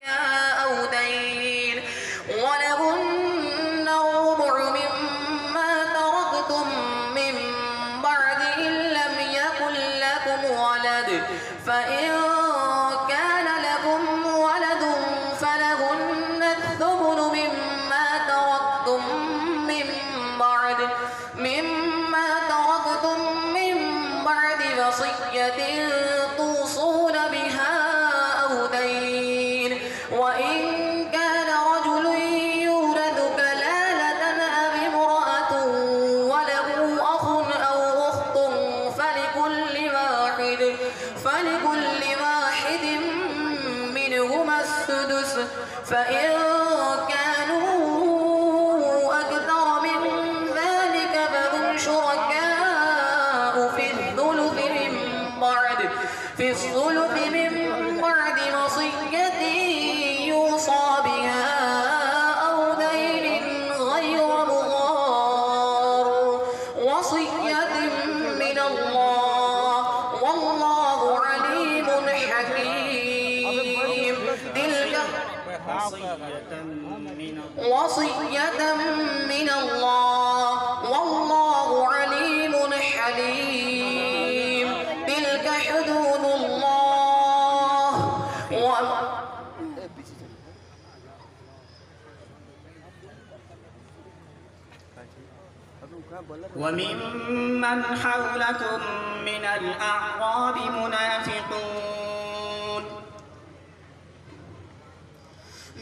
أو دين ولهن الربع مما تركتم من بعد إن لم يكن لكم ولد فإن كان لكم ولد فلهن الثمن مما تركتم من بعد وصية توصون بها أو دين وإن كان رجل يورث كلالة أو امرأة وله أخ أو أخت فلكل واحد منهما السدس فإن كانوا أكثر من ذلك فهم شركاء في الثلث من بعد وصية يوصى بها أو دين غير مضار وصية من الله والله عليم حكيم تلك وصية من الله والله عليم حليم تلك حدود الله وممن حولكم من الأعراب منافقون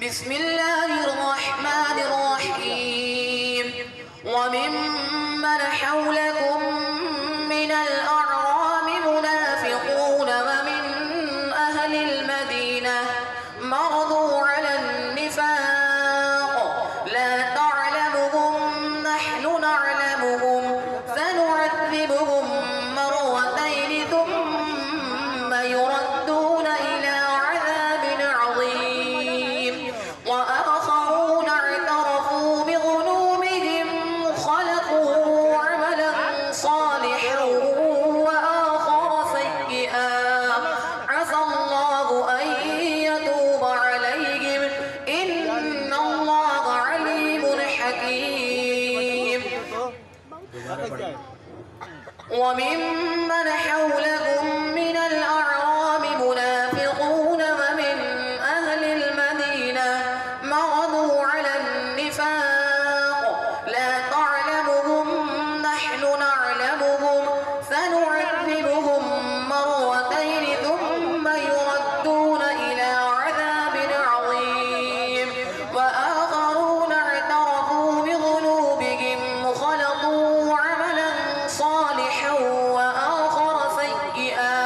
بسم الله الرحمن الرحيم وممن حولكم من الأعراب منافقون ومن أهل المدينة مرضوا على النفاق لا تعلمهم نحن نعلمهم سنعذبهم مرتين ثم يردون إلى عذاب عظيم وآخرون اعترفوا بذنوبهم خلقوا عملا صالحا وآخر سيئا عسى الله أن يتوب عليهم إن الله عليم حكيم وممن حولكم من الأعراب منافقون ومن أهل المدينة مرضوا على النفاق لا تعلمهم نحن نعلمهم سنعذبهم مرتين ثم يردون إلى عذاب عظيم وآخرون اعترفوا بذنوبهم خلقوا عملا صالحا وآخر سيئا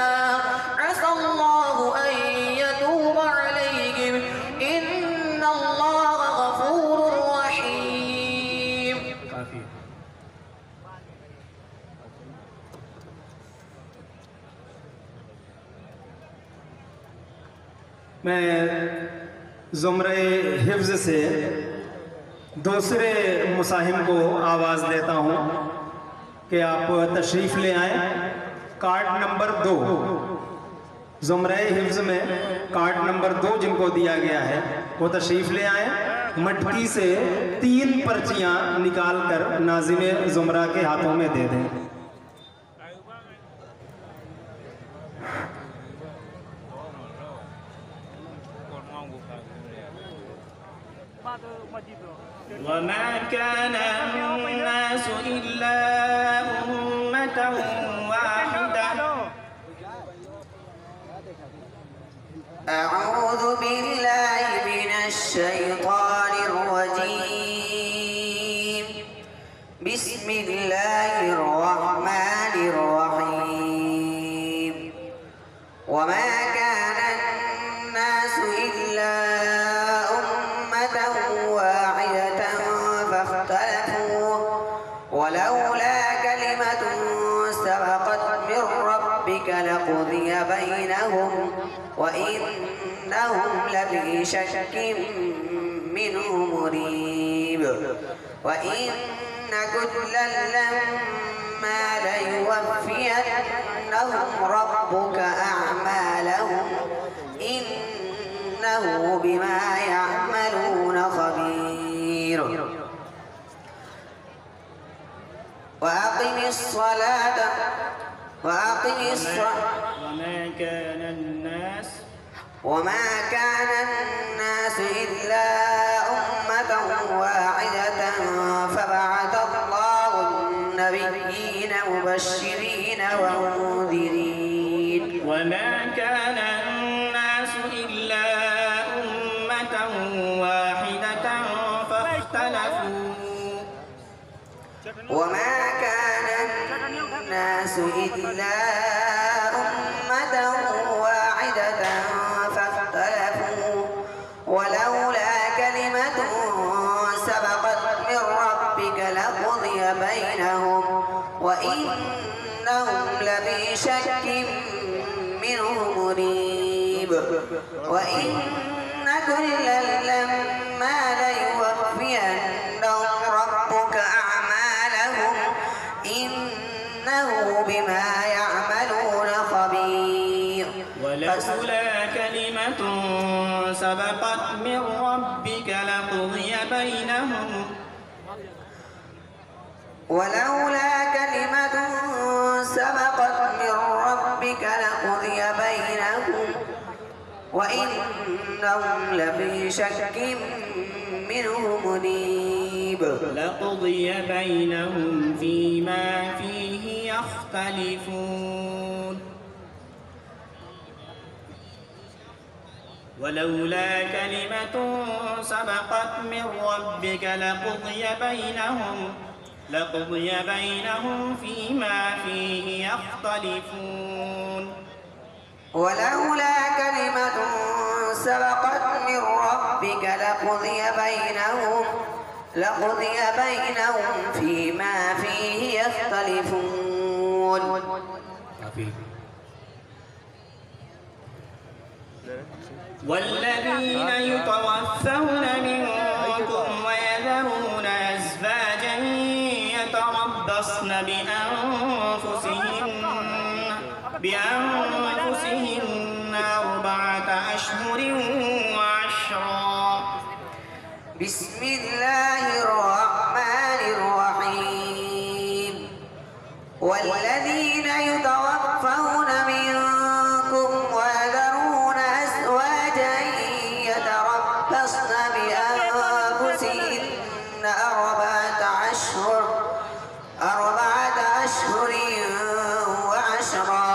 عسى الله أن يتوب عليهم إن الله غفور رحيم मैं ज़ुमरे हिफ्ज़ से दूसरे मुसाहिम को आवाज़ देता हूँ कि आप तशरीफ़ ले आएँ। कार्ड नंबर 2 ज़ुमरे हिफ्ज़ में कार्ड नंबर 2 जिनको दिया गया है वो तशरीफ़ ले आएँ। मटकी से 3 पर्चियाँ निकाल कर नाज़िम ज़ुमरा के हाथों में दे दें। وما كان الناس إلا أمة واحدة أعوذ بالله من الشيطان الرجيم بسم الله الرحمن الرحيم وما كان الناس إلا أمة واحدة فاختلفوا ولولا كلمة سبقت من ربك لقضي بينهم وإنهم لفي شك منه مريب وإن كلا لما ليوفينهم ربك أعمالهم إنه بما يعملون خبير وأقم الصلاة وما كان الناس إلا أمة واحدة فبعث الله النبيين مبشرين ومنذرين وما كان الناس إلا أمة واحدة فاختلفوا ولولا كلمة سبقت من ربك لقضي بينهم وإنهم لفي شك منه مريب وإن كلا لما ليوفينهم ربك أعمالهم إنه بما يعملون خبير ولولا كلمة سبقت من ربك لقضي بينهم وإنهم لفي شك منه مريب لقضي بينهم فيما فيه يختلفون ولولا كلمة سبقت من ربك لقضي بينهم فيما فيه يختلفون ولولا كلمة سبقت من ربك لقضي بينهم فيما فيه يختلفون والذين يتوفون منكم ويذرون أزواجا يتربصن بأنفسهن 4 أشهر وعشرا بسم الله الرحمن الرحيم والذين يتوفون منكم ويذرون أزواجا يتربصن بأنفسهن 4 أشهر وعشرا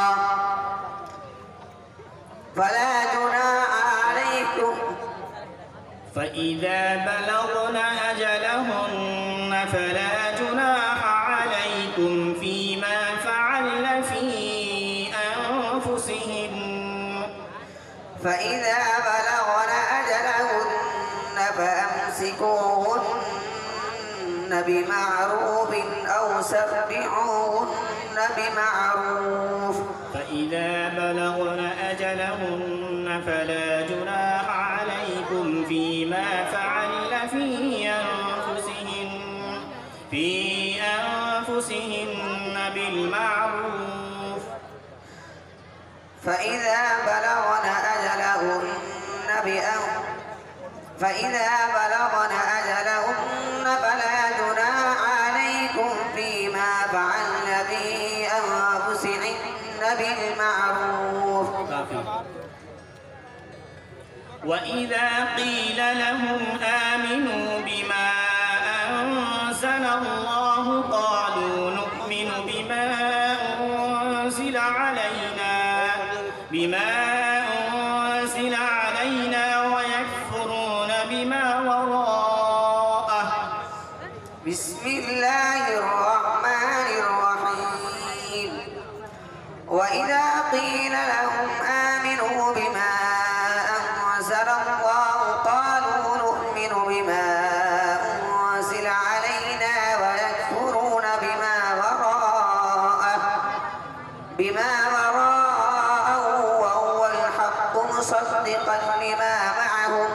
فلا جناح عليكم فإذا بلغن أجلهن فلا جناح عليكم فيما فعلن في أنفسهن فإذا بلغن أجلهن فأمسكوهن بمعروف أو سرحوهن بمعروف فإذا بلغن أجلهن فلا جناح عليكم فيما فعلن في أنفسهن بالمعروف فإذا بلغن أجلهن فلا جناح عليكم فيما فعلن في أنفسهن بالمعروف وإذا قيل لهم آمنوا بما أنزل الله قالوا نؤمن بما أنزل علينا ويكفرون بما وراءه بسم الله الرحمن الرحيم وإذا قيل لهم آمنوا بما أنزل الله قالوا نؤمن بما أنزل علينا ويكفرون بما وراءه وهو الحق مصدقا لما معهم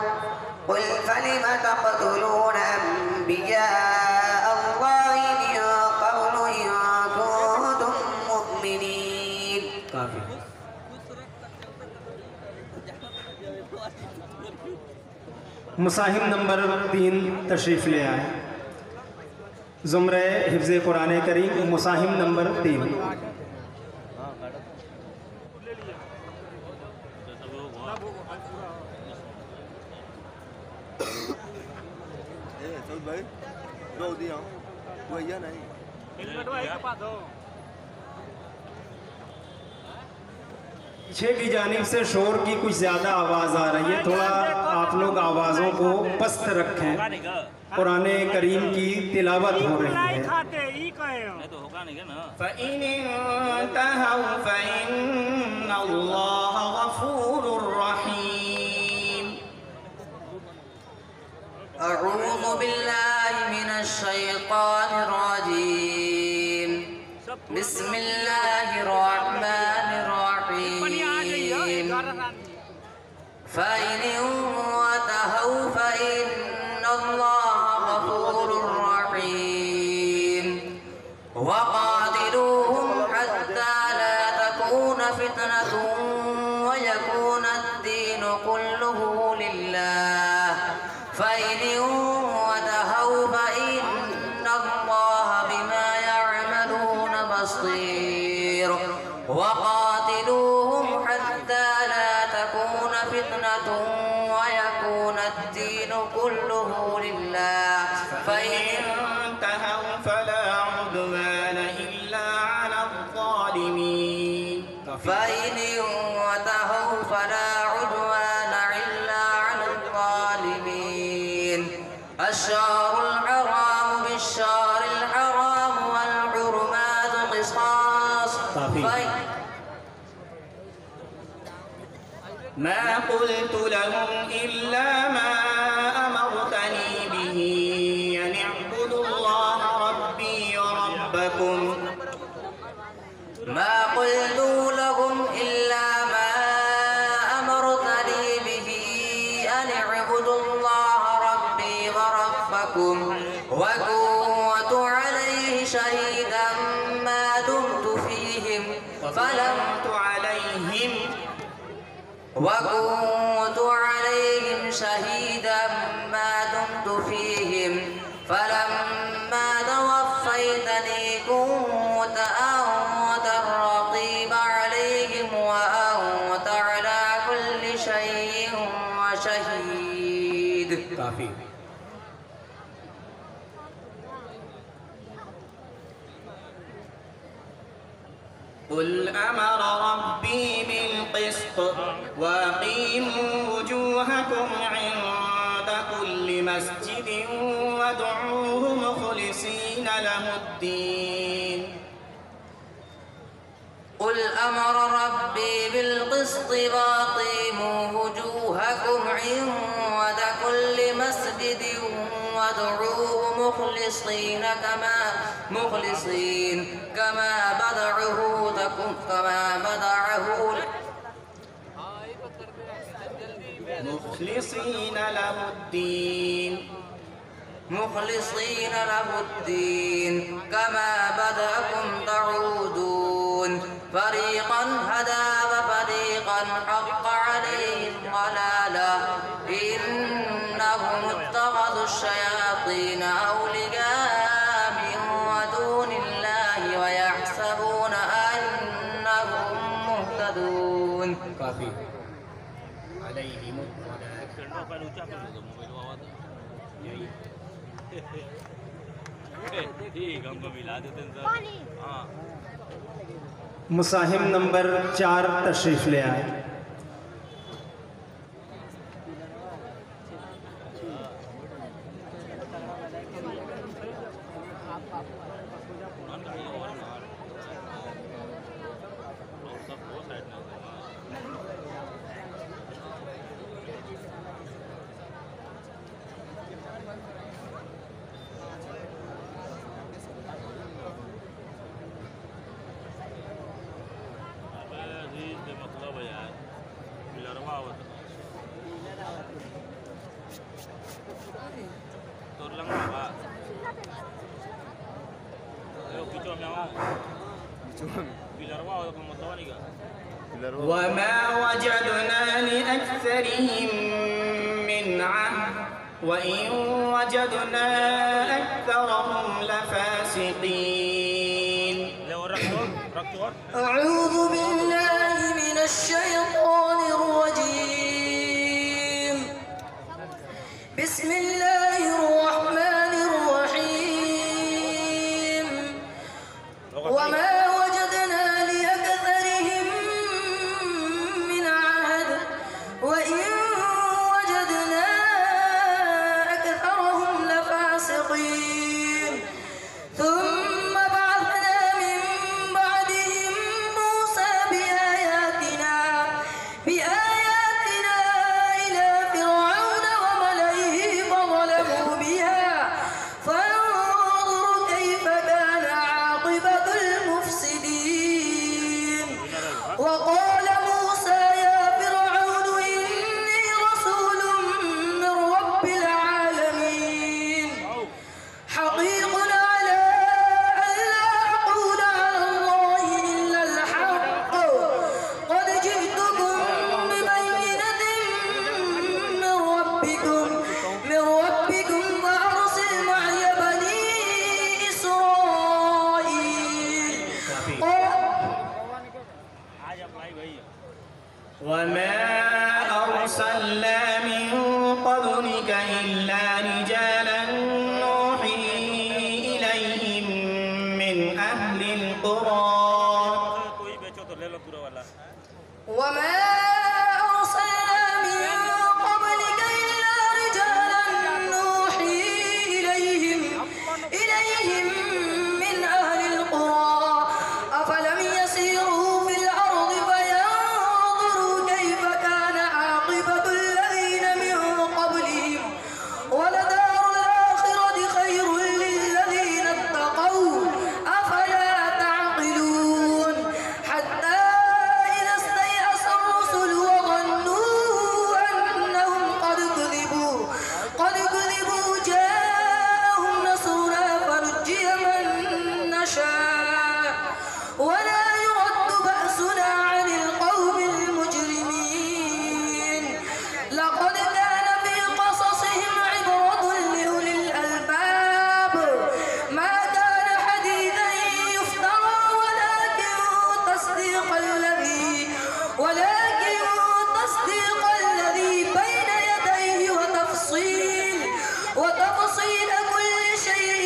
قل فلم تقتلون أنبياء الله من قبل إن كنتم مؤمنين मुसाहिम नंबर 3 तशरीफ़ ले आए। ज़ुमरे हिफ्ज़ कुरान करीम मुसाहिम नंबर 3। पीछे की जानिब से शोर की कुछ ज़्यादा आवाज़ आ रही है, थोड़ा आप लोग आवाज़ों को पस्त रखें। कुरान करीम की तिलावत हो रही है। अऊज़ु बिल्लाहि मिनश शैतानिर रजीम। बिस्मिल्लाहिर रहमानिर रहीम। फ़इन तहौ फ़इन्नल्लाह गफ़ूरुर रहीम। वक़ातिलूहुम हत्ता ला तकून फ़ितनतुन वयकून अद्दीनु कुल्लुहु लिल्लाह। फ़इन तहौ फ़इन्नल्लाह बिमा यअमलून बसीर। वक़ातिलूहुम हत्ता ला तकून फ़ितनतुन वयकून अद्दीनु कुल्लुहु लिल्लाह। फ़इन तहौ फला उद्वान इल्ला अला ज़ालिमीन। फ़इन तहौ फला उद्वान इल्ला अला ज़ालिमीन। अश्शहरुल हराम बिश्शहरिल हराम वल हुरुमातु क़िसास। ما قلت لهم إلا ما أمرتني به أن اعبدوا الله ربي وربكم. ما قلت لهم إلا ما أمرتني به أن اعبدوا الله ربي وربكم وكنت عليه شهيدا ما دمت فيهم وكنت عليهم شهيدا ما دمت فيهم فلما توفيتني كنت أنت الرقيب عليهم وأنت على كل شيء شهيد. काफी। قل أمر ربي بالقسط وأقيموا وجوهكم عند كل مسجد وادعوه مخلصين له الدين. قل أمر ربي بالقسط وأقيموا وجوهكم عند كل مسجد وادعوه مخلصين كما بدعه مخلصين له الدين كما بدأكم تعودون. فريقا هدى وفريقا حق عليهم ضلالة إنهم اتخذوا الشياطين أولياء من دون الله ويحسبون أنهم مهتدون. काफी। अलैहिम मुसाहिम नंबर 4 तशरीफ ले आए। وما وجدنا لأكثرهم من من عهد وإن وجدنا أكثرهم لفاسقين. أعوذ بالله من الشيطان الرجيم. بسم الله الرحمن الرحيم. وما وجدنا لأكثرهم من عهد وإن وجدنا أكثرهم لفاسقين. ثم بعثنا من بعدهم موسى بآياتنا إلى فرعون وملئه فظلموا بها فانظر كيف كان عاقبة المفسدين. وقال موسى يا فرعون إني رسول من رب العالمين حقيق على ألا أقول على الله إلا الحق قد جئتكم ببينة من ربكم فأرسل معي بني إسرائيل. وما أرسلنا من قبلك إلا رجالا نوحي إليهم من أهل القرى. وما أرسلنا من قبلك إلا رجالا نوحي إليهم من أهل القرى أفلم يسيروا في الأرض فينظروا كيف كان عاقبة الذين من قبلهم ولدار الآخرة خير للذين اتقوا أفلا تعقلون. حتى إذا استيأس الرسل وظنوا أنهم قد كذبوا جاءهم نصرنا فنجي من نشاء ولا يرد بأسنا عن القوم المجرمين. لقد كان في قصصهم عبرة لأولي الألباب ما كان حديثا يفترى ولكن تصديق الذي بين يديه وتفصيل كل شيء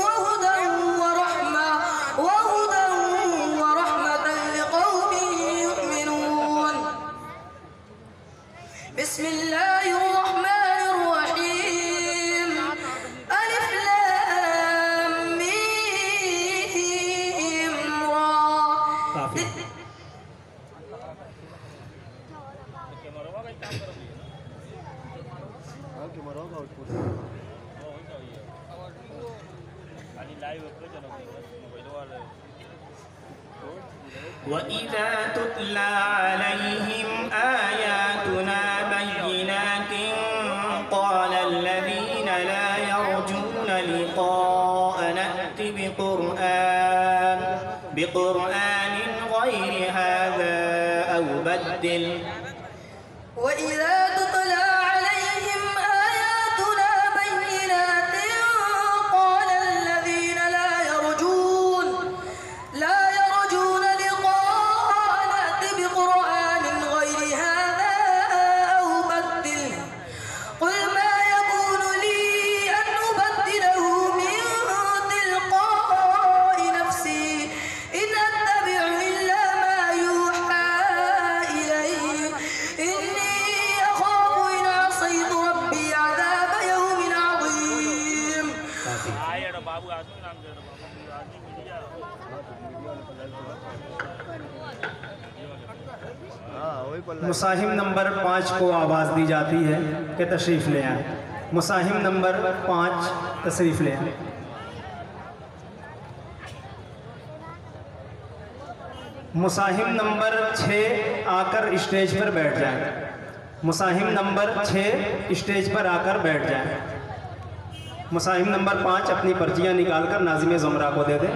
وهدى ورحمة لقوم يؤمنون. بسم الله الرحمن الرحيم. ألف لام ميم را. وإذا تتلى عليهم آياتنا بينات قال الذين لا يرجون لقاء نأت بقرآن غير هذا أو بدل. وإذا تتلى عليهم آياتنا بينات قال الذين لا يرجون لقاء نأت بقرآن غير هذا أو بدل. قل ما يكون لي أن أبدله من تلقاء نفسي إن أتبع إلا ما يوحى إلي إني أخاف إن عصيت ربي عذاب يوم عظيم. मुसाहिम नंबर 5 को आवाज़ दी जाती है कि तशरीफ़ ले आए। मुसाहिम नंबर 5 तशरीफ़ ले आए। मुसाहिम नंबर 6 आकर स्टेज पर बैठ जाए। मुसाहिम नंबर 6 स्टेज पर आकर बैठ जाए। मुसाहिम नंबर 5 अपनी पर्चियाँ निकालकर नाज़िम ज़ुमरा को दे दे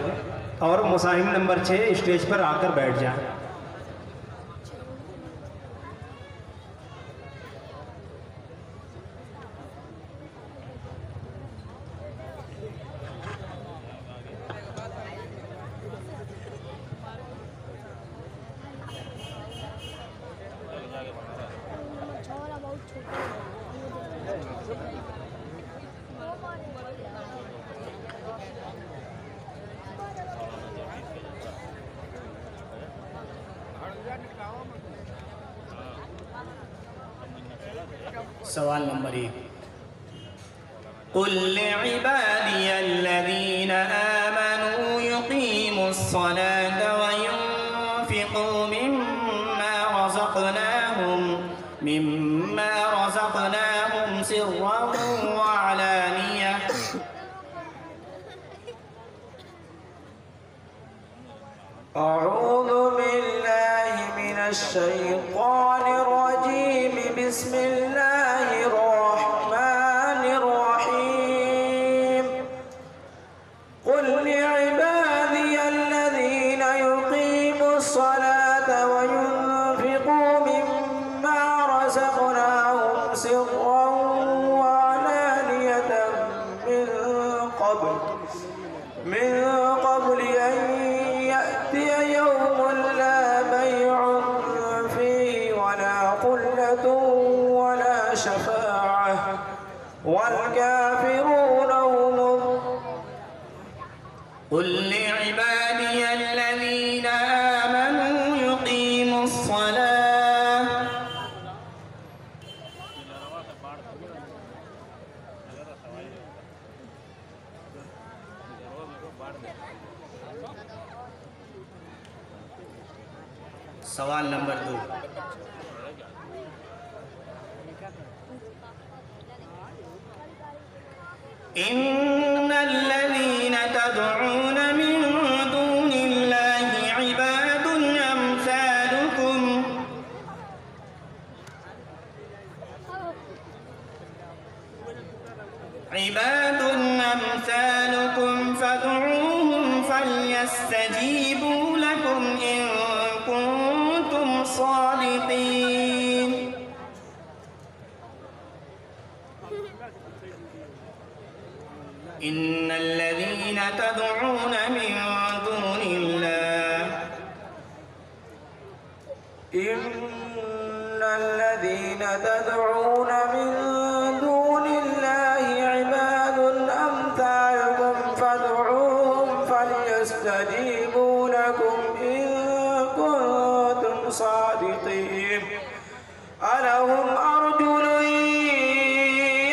और मुसाहिम नंबर 6 स्टेज पर आकर बैठ जाए। सवाल नंबर 1, कुल लिइबादियल्लज़ीना आमनू युक़ीमुस्सलाता व युन्फ़िक़ू मिम्मा रज़क़नाहुम सिर्रन व अलानिया। अऊज़ु बिल्लाहि मिनश शैतानिर रजीम। बिस्मिल्लाहिर रहमानिर रहीम। कुल लिइबादियल्लज़ीना युक़ीमुस्सलाता व युन्फ़िक़ू मिम्मा रज़क़नाहुम सिर्रन व अलानियतन min qabli an ya'tiya yawmun la bay'un fihi wa la qullatun wa la shafa'ah wal kafiruna hum قل لعبادي الذين آمنوا يقيموا الصلاة सवाल नंबर 2, इन्नल्लज़ीन तदऊन मिन दूनिल्लाहि इबादुन अम्सालुकुम फदऊहुम फलयस्तजीबू लकुम इन कुंतुम सादिकीन। इन्नल्लज़ीना तदऊन मिन दूनिल्लाह innalladhina tad'una min dunillahi ibadun amthalukum fad'uuhum falyastajibu lakum in kuntum sadiqin। alahum arjulun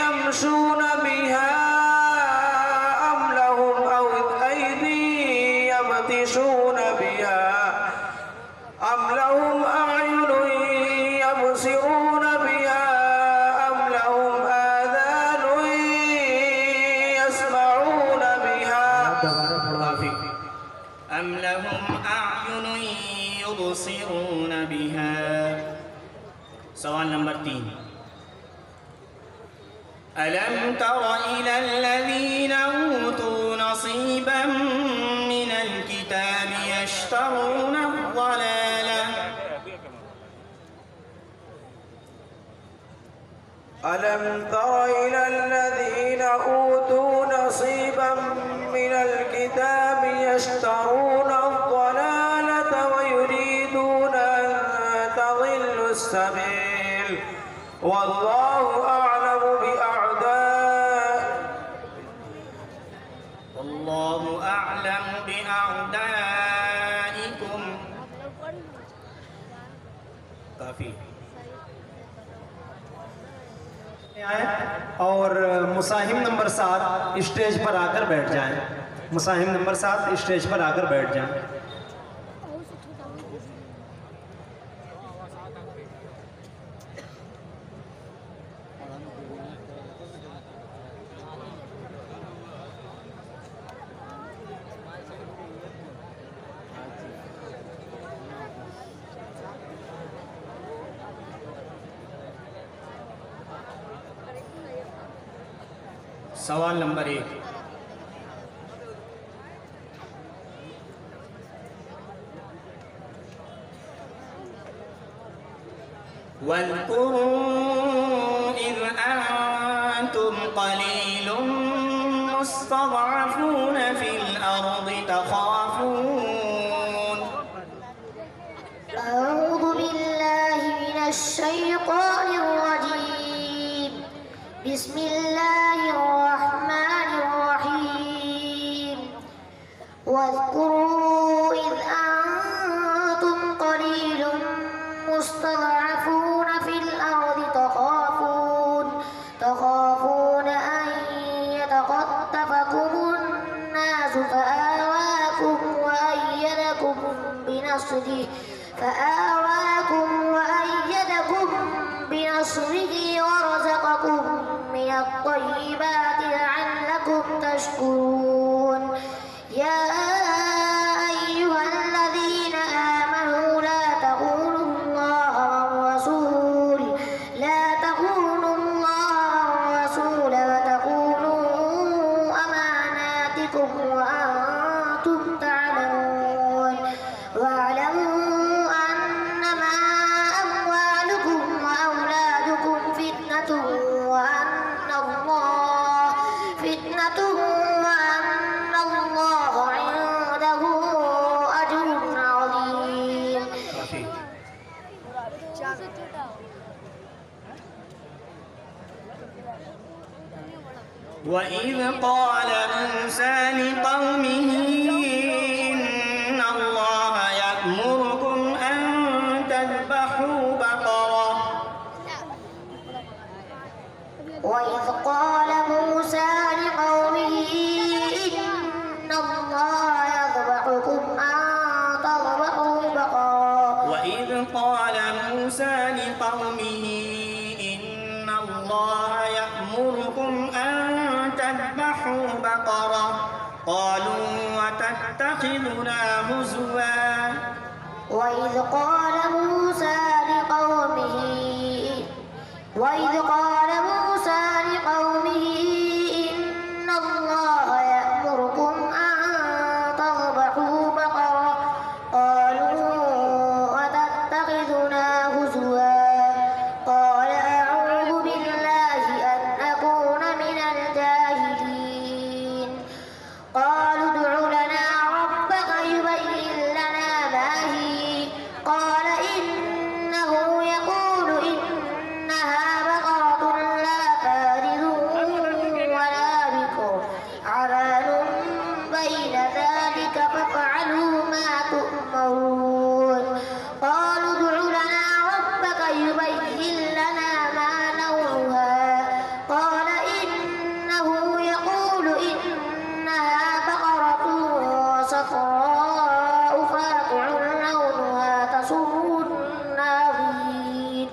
yamshuna biha am lahum aydin yabtishuna biha am lahum a'yunun yabsiruna biha am lahum adhanun yasma'una biha أم لهم أعين يبصرون بها। सवाल नंबर 3, ألم تر إلى الذين أوتوا نصيبا من الكتاب يشترون الضلالة ألم تر إلى الذين أوتوا نصيبا من الكتاب يشترون الضلالة ويريدون أن تضلوا السبيل والله أعلم بأعدائكم। काफी और मुसाहिम नंबर 7 स्टेज पर आकर बैठ जाएं। मुसाहिम नंबर 7 स्टेज पर आकर बैठ जाएं। सवाल नंबर 1, واذكروا إذ أنتم قليل مستضعفون في الأرض تخافون أعوذ بالله من الشيطان الرجيم بسم الله الرحمن الرحيم واذكروا إذ أنتم قليل مستضعفون في الأرض تخافون جنوده فآواكم وأيدكم بنصره ورزقكم من الطيبات لعلكم تشكرون يا أيها الذين آمنوا لا تخونوا الله والرسول وتخونوا أماناتكم وأنتم تعلمون واعلموا أنما أموالكم وأولادكم فتنة وأن الله عنده أجر عظيم. काफी। وإذ قال موسى لقومه إن الله يأمركم أن تذبحوا بقرة وإذ قال موسى لقومه إن الله يذبحكم أن تذبحوا بقرة وإذ قال موسى لقومه إن الله يأمركم أن تذبحوا بقرة قالوا وتتخذنا هزوا وإذ قال موسى لقومه إن الله يأمركم أن تذبحوا بقرة قالوا وتتخذنا هزوا قال أعوذ بالله أن أكون من الجاهلين قالوا ادع لنا ربك يبين لنا ما هي قال إنه يقول إنها بقرة لا فارض ولا بكر عوان بين ذلك فافعلوا ما تؤمرون قالوا ادع لنا ربك يبين لنا ما لونها قال إنه يقول إنها بقرة صفراء فاقع لونها تسر الناظرين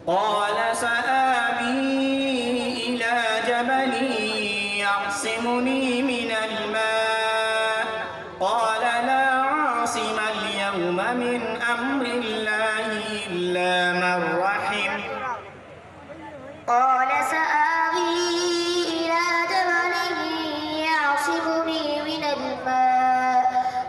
قال سآوي إلى جبل يعصمني من الماء قال لا عاصم اليوم من أمر الله إلا من رحم قال سآوي إلى جبل يعصمني من الماء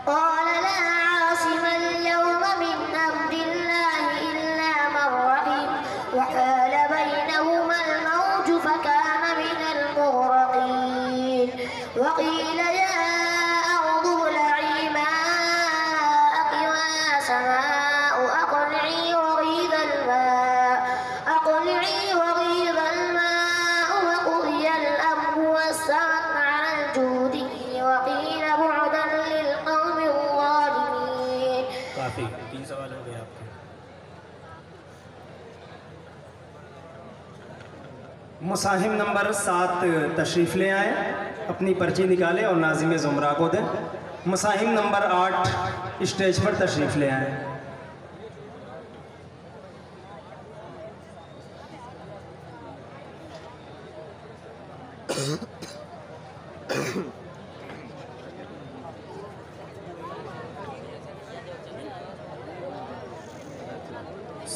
قال لا عاصم اليوم من أمر الله إلا من رحم وحال بينهما الموج فكان من المغرقين وقيل يا أرض ابلعي ماءك ويا سماء أقلعي وغيض الماء وقضي الأمر واستوت على الجود وقيل بعدا للقوم الظالمين. काफी 3 सवाल हो गए आपके मुसाहिम नंबर 7 तशरीफ़ ले आए, अपनी पर्ची निकालें और नाज़िम ज़ुमरा को दें। मुसाहिम नंबर 8 स्टेज पर तशरीफ़ ले आए।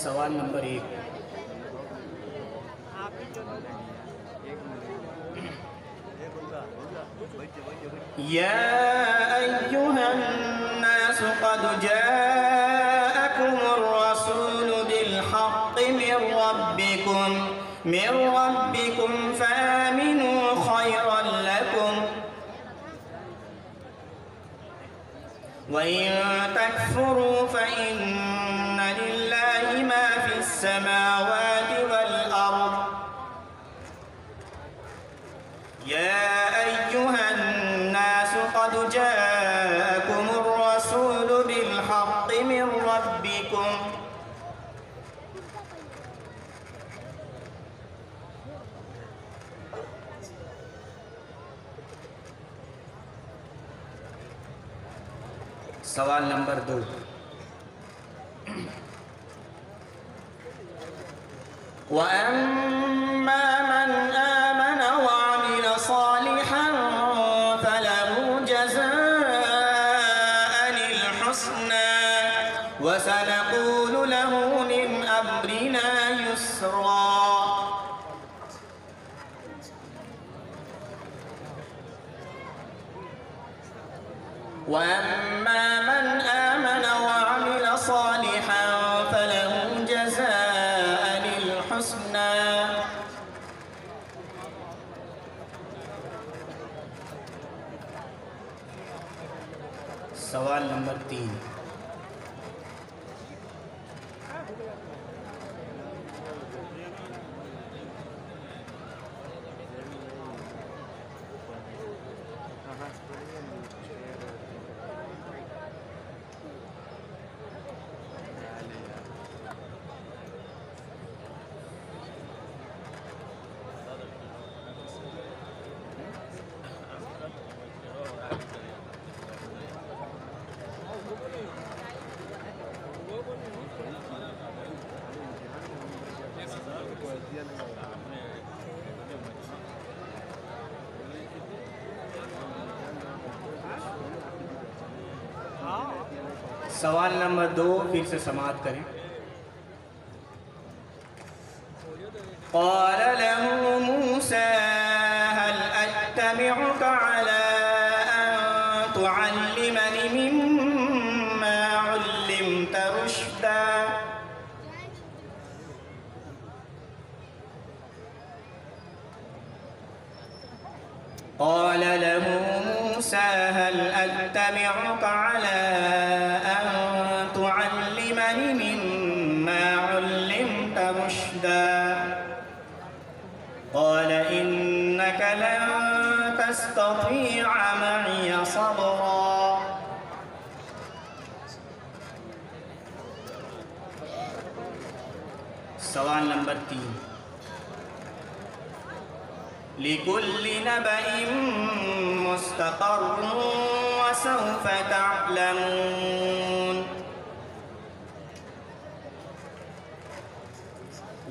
सवाल नंबर 1 يا أيها الناس قد جاءكم الرسول بالحق من ربكم فآمنوا خيرا لكم وإن تكفروا فإن لله ما في السماوات والأرض يا أيها الناس قد جاءكم الرسول بالحق من ربكم सवाल नंबर 2। वअम्मा मन आमन वअमिल सालिहन फलहु जज़ाअनिल हुस्ना वसनक़ूलु लहु मिन अम्रिना युस्रा। वअम्मा मन आमन वअमिल सालिहन फलहु जज़ाअनिल हुस्ना। सवाल नंबर 3। सवाल नंबर 2 फिर से समाअत करें। क़ाल लहू मूसा हल अत्तबिउका अला अन तुअल्लिमनी मिम्मा उल्लिमत रुश्दा। قال له موسى هل أتبعك على أن تعلمني مما علمت رشدا قال إنك لن تستطيع معي صبرا। सवाल नंबर 3। लिकुल्लि नबइन मुस्तक़र्रुन वसौफ़ तअलमून।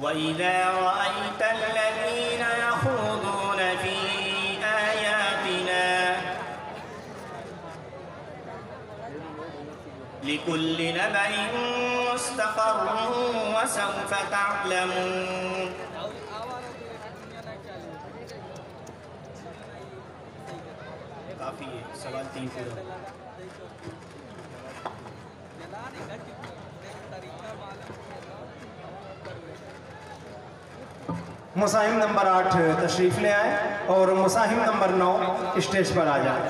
वइज़ा रअयत अल्लज़ीन यख़ूज़ून फ़ी आयातिना लिकुल्लि नबइन मुस्तक़र्रुन वसौफ़ तअलमून। काफ़ी है, सवाल 3 पूरा। मुसाहिम नंबर 8 तशरीफ़ ले आए और मुसाहिम नंबर 9 स्टेज पर आ जाए।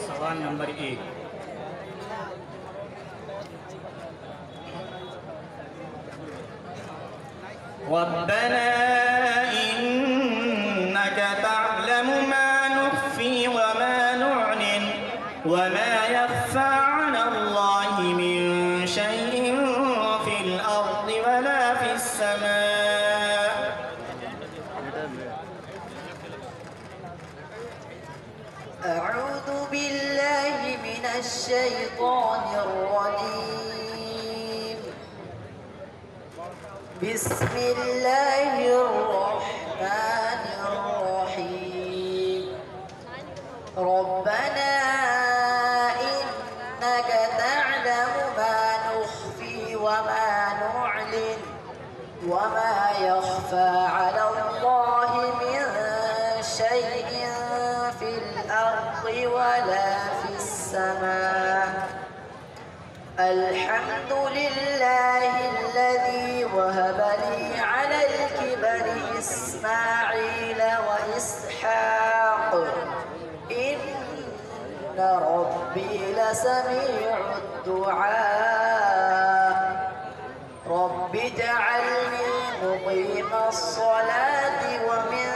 सवाल नंबर 1। रब्बना इन्नक तअलमु मा नुख्फी वमा नुअलिन वमा यख्फा अलल्लाहि मिन शैइन फिल अर्दि वला फिस समा। أعوذ بالله من الشيطان الرجيم. بسم الله الرحمن الرحيم. ربنا إنك تعلم ما نخفي وما نعلن وما يخفى على الله من شيء في الأرض ولا في السماء. الحمد لله الذي وهب لي على الكبر إسماعيل وإسحاق إن ربي لسميع الدعاء رب اجعلني مقيم الصلاة ومن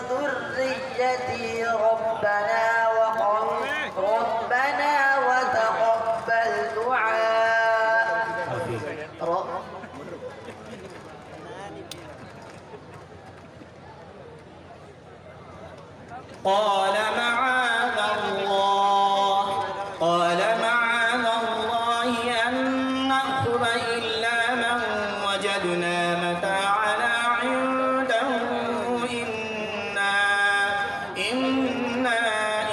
ذريتي ربنا وتقبل دعاء قال معاذ الله أن نأخذ إلا من وجدنا متاعنا عنده إنا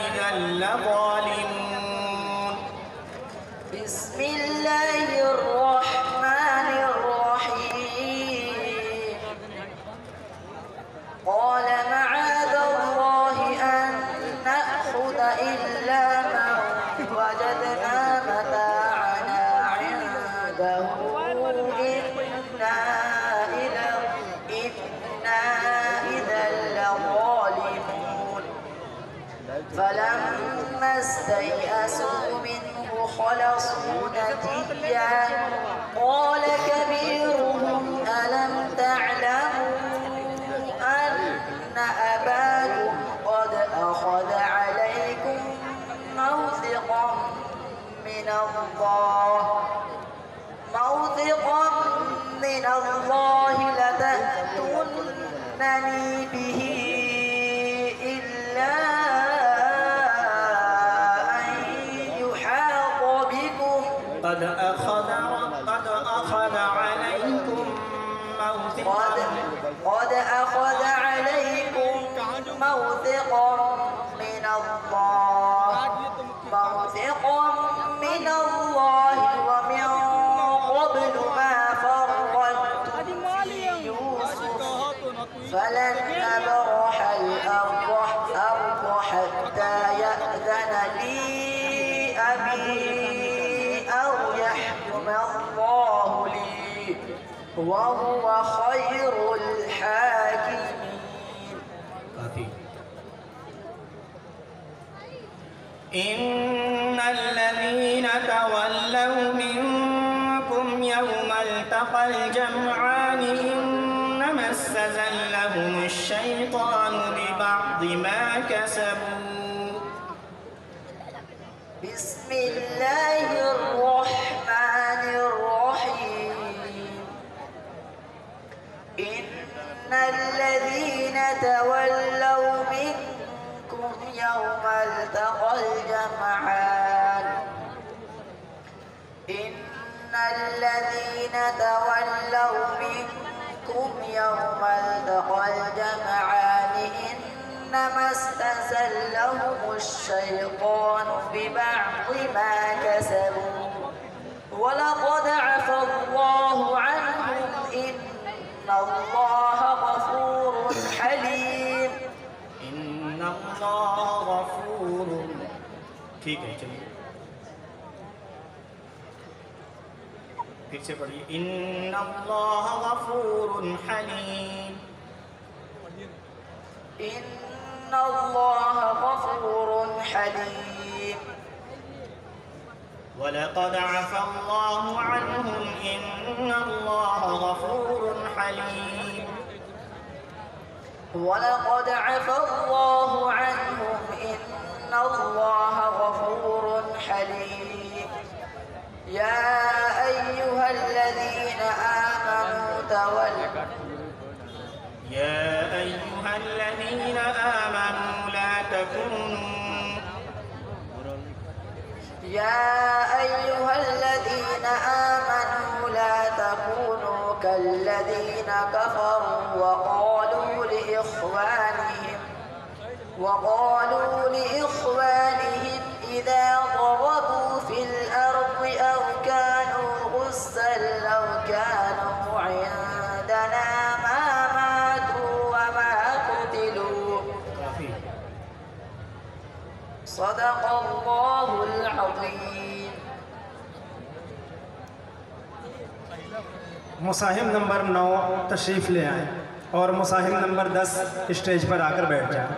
إذا لظالمون. بسم الله الرحمن الرحيم. قال معاذ الله أن نأخذ إلا من وجدنا متاعنا عنده إنا إذا لظالمون. فلما استيئسوا منه خلصوا نجيا قال كبيرهم ألم تعلموا أن أباكم قد أخذ عليكم موثقا من الله لتأتونني به إلا أن يحاط بكم قد أخذ عليكم موثقا من الله ومن قبل ما فرطتم في يوسف فلن أبرح الأرض حتى يأذن لي أبي أو يحكم الله لي وهو خير الحاكمين. إن الذين تولوا منكم يوم التقى الجمعان إنما استزلهم الشيطان ببعض ما كسبوا. بسم الله الرحمن الرحيم. إن الذين تولوا منكم يوم التقى الجمعان إنما استزلهم الشيطان ببعض ما كسبوا ولقد عفى الله عنهم إن الله غفور حليم. إن الله غفور. ठीक है चलिए फिर से पढ़िए. إن الله غفور حليم. إن الله غفور حليم. ولقد عفى الله عنهم إن الله غفور حليم. ولقد عفى الله عنهم إن الله غفور حليم. يا أيها الذين آمنوا لا تكونوا كالذين كفروا وقالوا لإخوانهم إذا ضربوا في الأرض أو كانوا غزا لو كانوا عندنا ما ماتوا وما قتلوا. صدق الله العظيم. मुसाहिब नंबर 9 तशरीफ़ ले आए और मुसाहिब नंबर 10 स्टेज पर आकर बैठ जाए।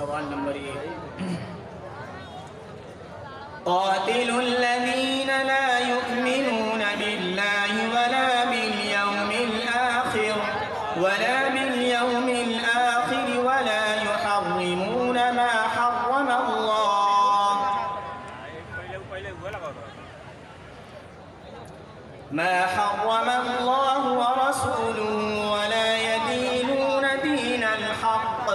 सवाल नंबर 1, قاتلوا الذين لا يؤمنون بالله ولا باليوم الآخر ولا يحرمون ما حرم الله ورسوله ولا يدينون دين الحق.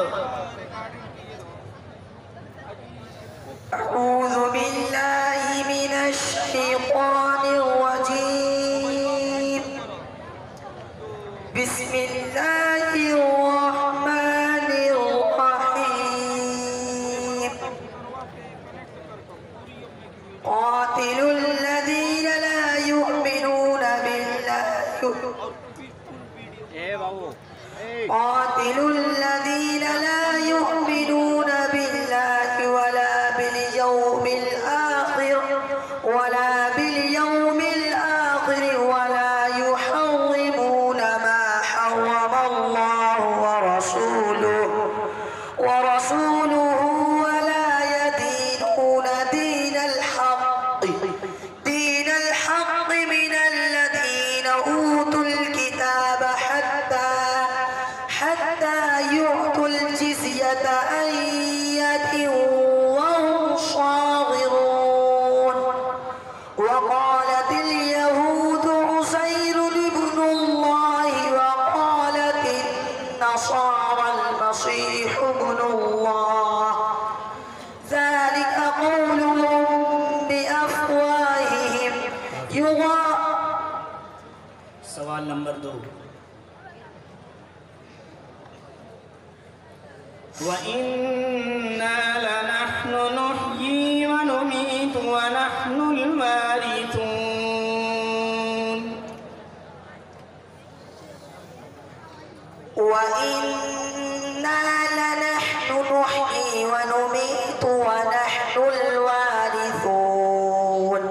أعوذ بالله من الشيطان الرجيم. بسم الله الرحمن الرحيم. قاتلوا الذين لا يؤمنون بالله ولا باليوم الآخر ولا يحرمون ما حرم الله ورسوله ولا يدينون دين الحق من الذين أوتوا الكتاب حتى يعطوا الجزية عن يد وهم صاغرون. وقالت اليهود عزير ابن الله وقالت النصارى المسيح ابن الله، ذلك قولهم بأفواههم सवाल नंबर 2, وَإِنَّا لَنَحْنُ نُحْيِي وَنُمِيتُ وَنَحْنُ الْوَارِثُونَ. وَإِنَّا لَنَحْنُ نُحْيِي وَنُمِيتُ وَنَحْنُ الْوَارِثُونَ.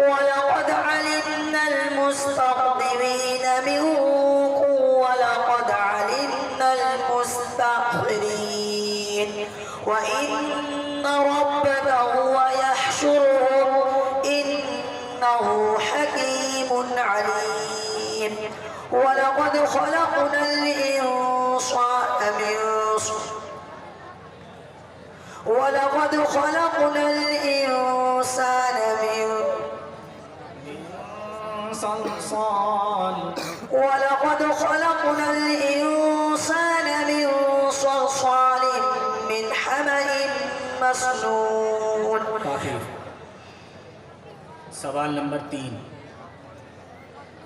وَلَقَدْ عَلِمْنَا الْمُسْتَقْدِمِينَ مِنكُمْ وَلَقَدْ عَلِمْنَا الْمُسْتَأْخِرِينَ. وَإِنَّ رَبَّكَ هُوَ يَحْشُرُهُمْ إِنَّهُ حَكِيمٌ عَلِيمٌ. ولقد خلقنا الإنسان من صلصال من حمأ مسنون. सवाल नंबर 3,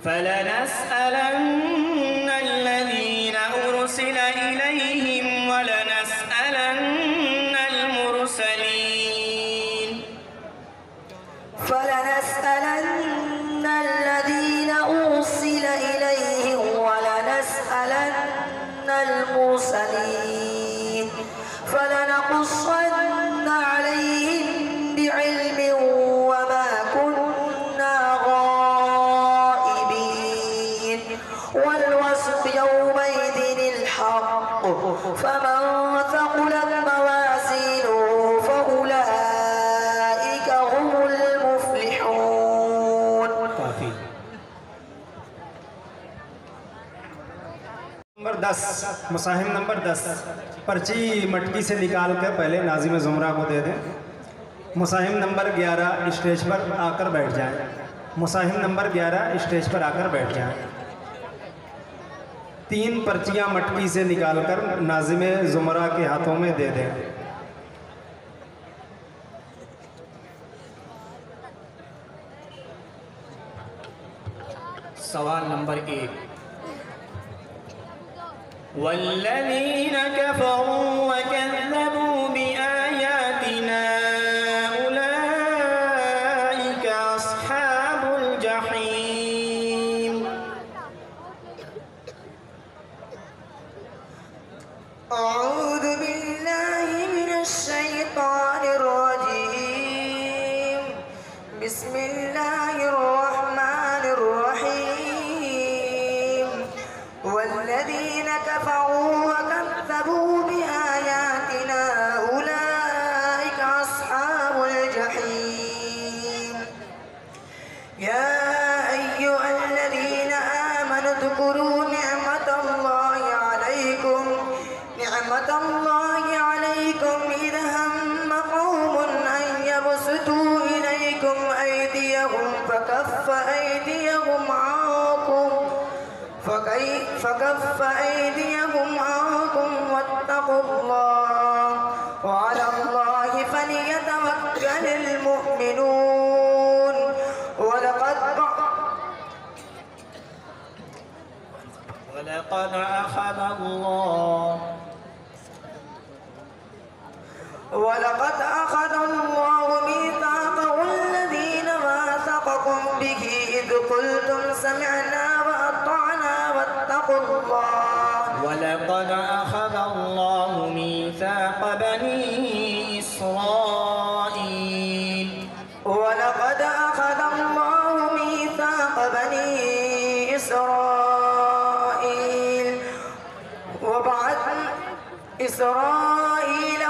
فلنسألن الذين أرسل إليهم ولنسألن المرسلين. فلنسألن الذين أرسل إليهم ولنسألن المرسلين. فلنقصن عليهم بعلم وما كنا غائبين. والوزن يومئذ الحق، فمن ثقلت موازينه فأولئك هم المفلحون. नंबर 10, मुसाहिम नंबर 10, पर्ची मटकी से निकाल कर पहले नाज़िम ज़ुमरा को दे दें। मुसाहिम नंबर 11 स्टेज पर आकर बैठ जाएं। मुसाहिम नंबर 11 स्टेज पर आकर बैठ जाएं। 3 पर्चियां मटकी से निकालकर नाज़िम ज़ुमरा के हाथों में दे दें। सवाल नंबर 1, والذين كفروا وكذبوا بآياتنا أولئك أصحاب الجحيم. أعوذ بالله من الشيطان الرجيم. بسم الله الرحمن الرحيم. والذين كفروا وكذبوا بآياتنا واذكروا نعمة الله عليكم إذ هم قوم أن يبسطوا إليكم أيديهم فكف أيديهم عنكم واتقوا الله وعلى الله فليتوكل المؤمنون. ولقد أخذ الله ميثاق الذين واثقكم به إذ قلتم سمعنا وأطعنا واتقوا الله. ولقد أخذ الله ميثاق بني إسرائيل. ولقد أخذ الله ميثاق بني إسرائيل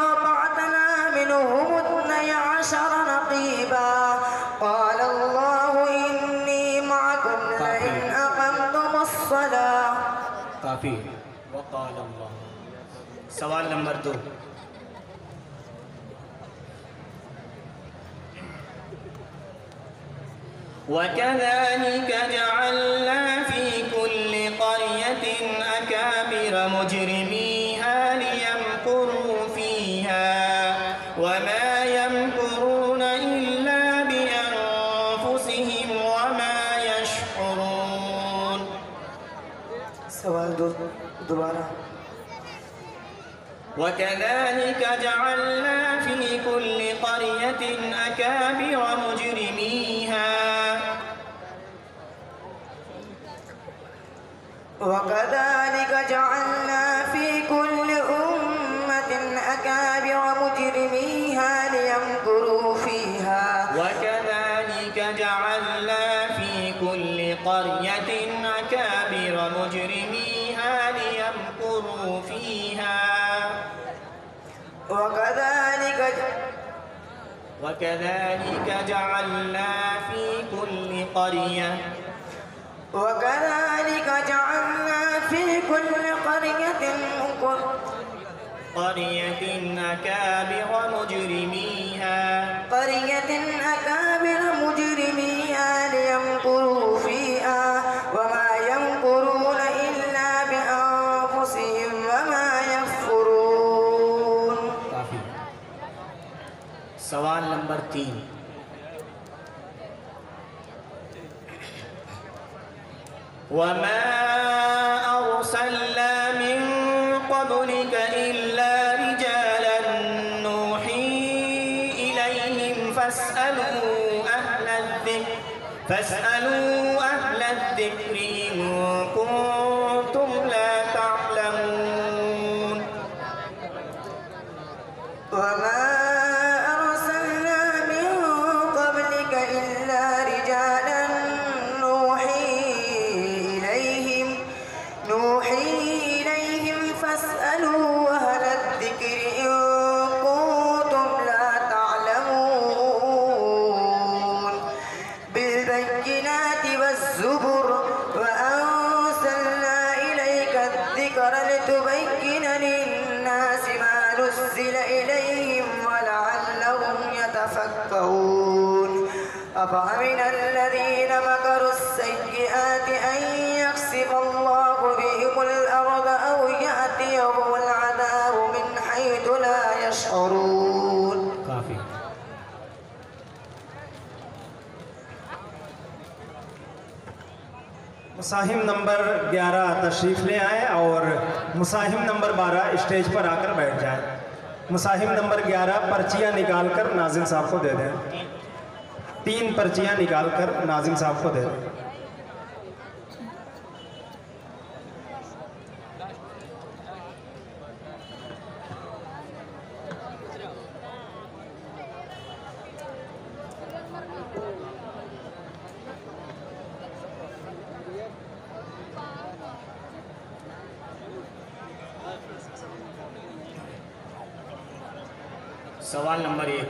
وبعثنا منهم 12 نقيبا. قال الله إني معكم لئن أقمتم الصلاة. काफी वक़ाल अल्लाह। सवाल नंबर 2। وكذلك جعلنا في كل قرية أكابر مجرميها ليمكروا فيها وما يمكرون إلا بأنفسهم وما يشعرون. سؤال دوبارة. وكذلك جعلنا في كل قرية أكابر مجرميها وكذلك جعلنا في كل أمة أكابر مجرميها ليمكروا فيها. وكذلك جعلنا في كل قرية أكابر مجرميها ليمكروا فيها وكذلك جعلنا في كل قرية أكابر مجرميها ليمكروا فيها وما يمكرون إلا بأنفسهم وما يشعرون. सवाल नंबर 3। وما أرسلنا من قبلك إلا رجالا نوحي إليهم فاسألوا أهل الذكر إن كنتم لا تعلمون. وما أرسلنا من قبلك إلا رجالا نوحي إليهم فاسألوا أهل الذكر إن كنتم لا تعلمون. بالبينات والزبر وأنزلنا إليك الذكر لتبين للناس ما نزل إليهم ولعلهم يتفكرون. أفأمن الذين مكروا السيئات أن يخسف الله بهم الأرض أو يأتيهم العذاب من حيث لا يشعرون. काफी। मुसाहिम नंबर 11 तशरीफ़ ले आए और मुसाहिम नंबर 12 स्टेज पर आकर बैठ जाए। मुसाहिम नंबर 11 पर्चियाँ निकाल कर नाज़िम साहब को दे दें। 3 पर्चियाँ निकाल कर नाज़िम साहब को दे दें। सवाल नंबर 1।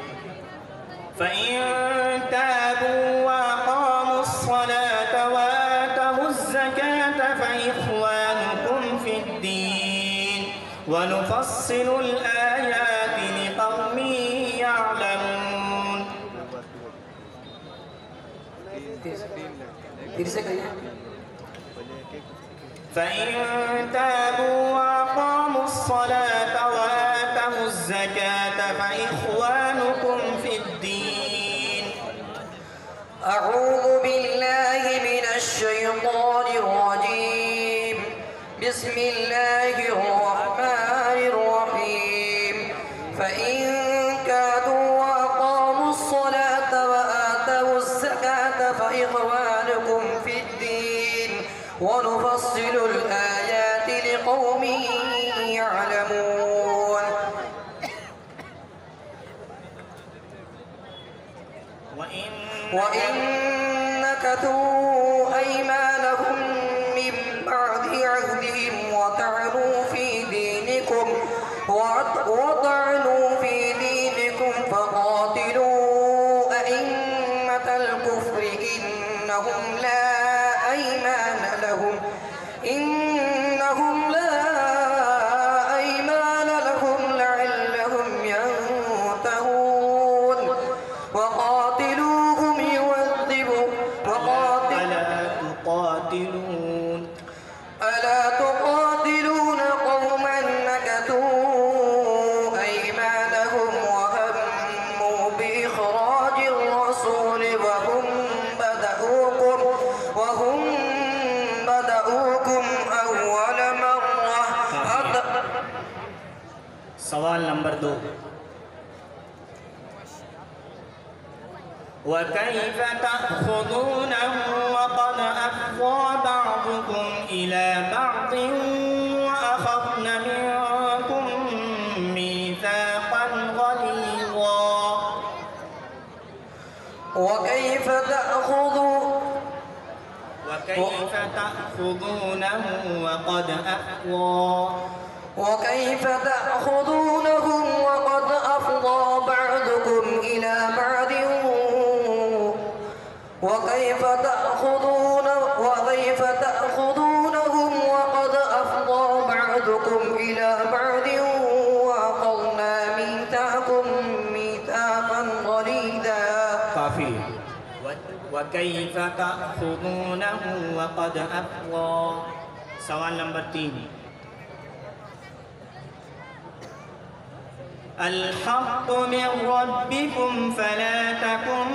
फ़इन ताबू वक़ामु स्सलात वआतवु ज़कात फ़इख्वानुकुम वनुफस्सिलु الآيات لقوم يعلمون। فإن تابوا وأقاموا الصلاة وآتوا الزكاة فإخوانكم في الدين. أعوذ بالله من الشيطان الرجيم. بسم الله الرحمن الرحيم. فإن كادوا وأقاموا الصلاة وآتوا الزكاة فإخوانكم في الدين ونفصل الآيات لقوم يعلمون. وإن نكثوا أيمانهم من بعد عهدهم وطعنوا في دينكم فقاتلوا أئمة الكفر إنهم لا أيمان لهم لعلهم ينتهون. وقاتلوهم ألا تقاتلون قوما نكثوا أيمانهم وهموا بإخراج الرسول وهم بدؤوكم أول مرة. सवाल नंबर 2, وكيف تأخذونه وقد أفضى بعضكم إلى بعض وأخذن منكم ميثاقا غليظا. وكيف تأخذونه وقد أفضى بعضكم إلى بعض وكيف تأخذونهم وقد أفضى بعضكم إلى بعض وأخذنا منكم ميثاقا غليظا. काफी. وكيف تأخذونه وقد أفضى. सवाल नंबर 3, الحق من ربكم فلا تكن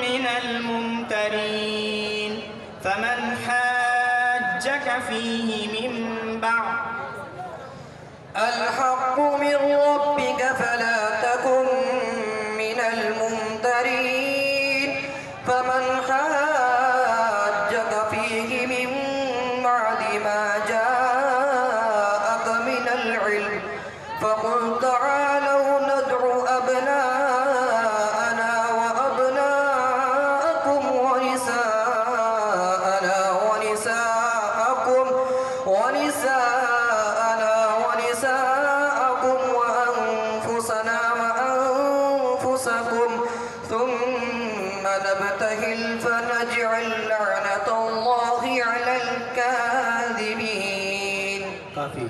من الممترين. فمن حاجك فيه من بعد الحق من ربك فلا تكن من الممترين. فمن حاجك فيه من بعد ما جاءك من العلم فقل تعالوا ندع أبناءنا وأبناءكم ونساءنا ونساءكم وأنفسنا وأنفسكم ثم نبتهل فنجعل لعنة الله على الكاذبين. काफी.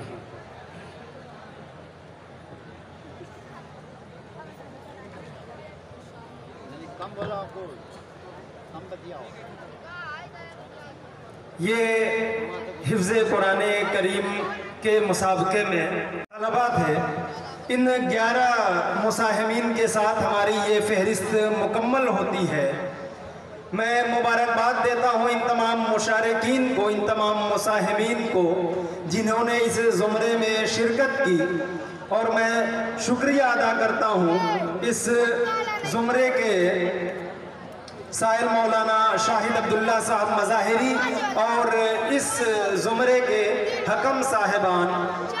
ये हिफ्ज़ कुरान करीम के मुसाबके में तलबात है। इन 11 मुसाहिमीन के साथ हमारी ये फहरिस्त मुकम्मल होती है। मैं मुबारकबाद देता हूँ इन तमाम मुशारिकीन को, इन तमाम मुसाहिमीन को जिन्होंने इस ज़ुमरे में शिरकत की, और मैं शुक्रिया अदा करता हूँ इस ज़ुमरे के साहिल मौलाना शाहिद अब्दुल्ला साहब मज़ाहिरी और इस ज़ुमरे के हकम साहिबान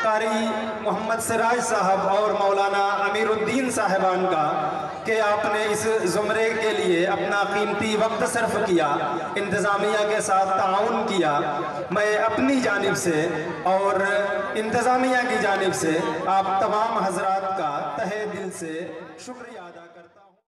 कारी मोहम्मद सिराज साहब और मौलाना अमीरुद्दीन साहिबान का कि आपने इस ज़ुमरे के लिए अपना कीमती वक्त सर्फ किया, इंतज़ामिया के साथ ताउन किया। मैं अपनी जानिब से और इंतज़ामिया की जानिब से आप तमाम हज़रात का तहे दिल से शुक्रिया अदा